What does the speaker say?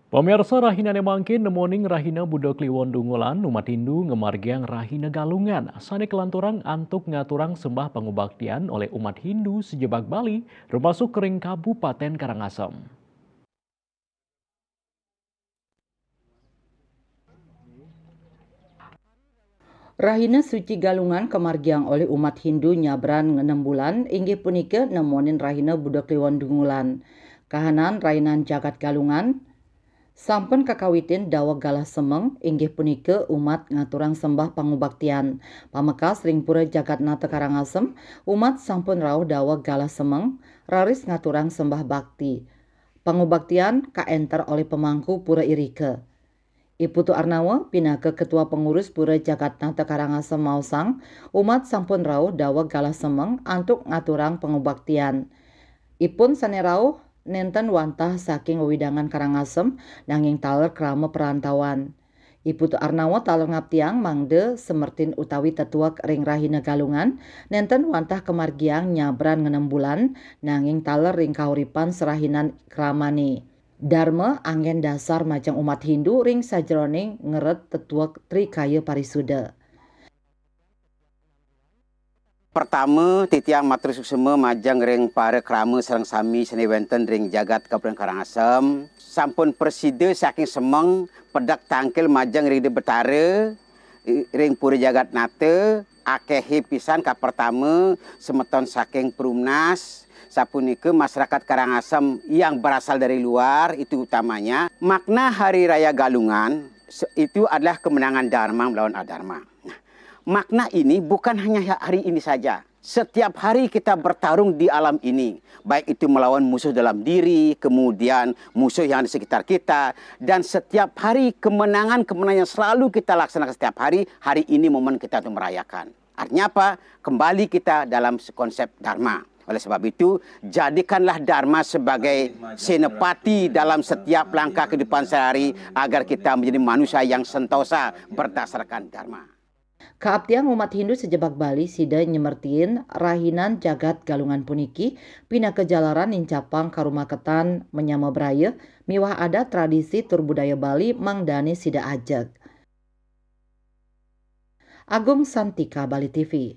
Pemirsa Rahina Nemangkin nemoning Rahina Budak Kliwon Dungulan umat Hindu ngemargiang Rahina Galungan. Sane kelanturang antuk ngaturang sembah pangubaktian oleh umat Hindu sejebak Bali, termasuk kering Kabupaten Karangasem. Rahina Suci Galungan kemargiang oleh umat Hindu nyabran 6 bulan inggih punika nemonin Rahina Budak Kliwon Dungulan. Kahanan Rainan Jagat Galungan sampun kakawitin daweg galah semeng inggih punika umat ngaturang sembah pangubaktian. Pamekas ring pura Jagatnata Karangasem umat sampun rauh daweg galah semeng raris ngaturang sembah bakti. Pangubaktian kaenter oleh pemangku pura Irike. Iputu Arnawa pinaka Ketua Pengurus Pura Jagatnata Karangasem Mausang, umat sampun rauh daweg galah semeng antuk ngaturang pangubaktian. Ipun sane rauh nenten wantah saking wewidangan Karangasem nanging taler krama perantauan. Iputu Arnawa taler ngaptiang mangde semertin utawi tetuak ring Rahina Galungan nenten wantah kemargiang nyabran 6 bulan nanging taler ring kauripan serahinan kramani. Dharma angin dasar majang umat Hindu ring sajroning ngeret tetuak Trikaya Parisuda. Pertama, titiang matur suksema majang ring para krama sareng sami senewenten ring jagat Kabupaten Karangasem. Sampun persida saking semeng pedak tangkil majang ring de betara ring pura Jagatnata akehi pisan ka pertama semeton saking Perumnas. Sapunika masyarakat Karangasem yang berasal dari luar itu utamanya. Makna Hari Raya Galungan itu adalah kemenangan Dharma melawan Adharma. Nah, makna ini bukan hanya hari ini saja. Setiap hari kita bertarung di alam ini. Baik itu melawan musuh dalam diri, kemudian musuh yang di sekitar kita. Dan setiap hari kemenangan-kemenangan yang selalu kita laksanakan setiap hari. Hari ini momen kita untuk merayakan. Artinya apa? Kembali kita dalam konsep Dharma. Oleh sebab itu, jadikanlah Dharma sebagai senopati dalam setiap langkah kehidupan sehari agar kita menjadi manusia yang sentosa berdasarkan Dharma. Kaabtiang umat Hindu sejebak Bali sida nyemertiin Rahinan Jagat Galungan puniki pina kejalaran nincapang karumaketan menyama braya miwah ada tradisi tur budaya Bali mangdani sida ajeg. Agung Santika, Bali TV.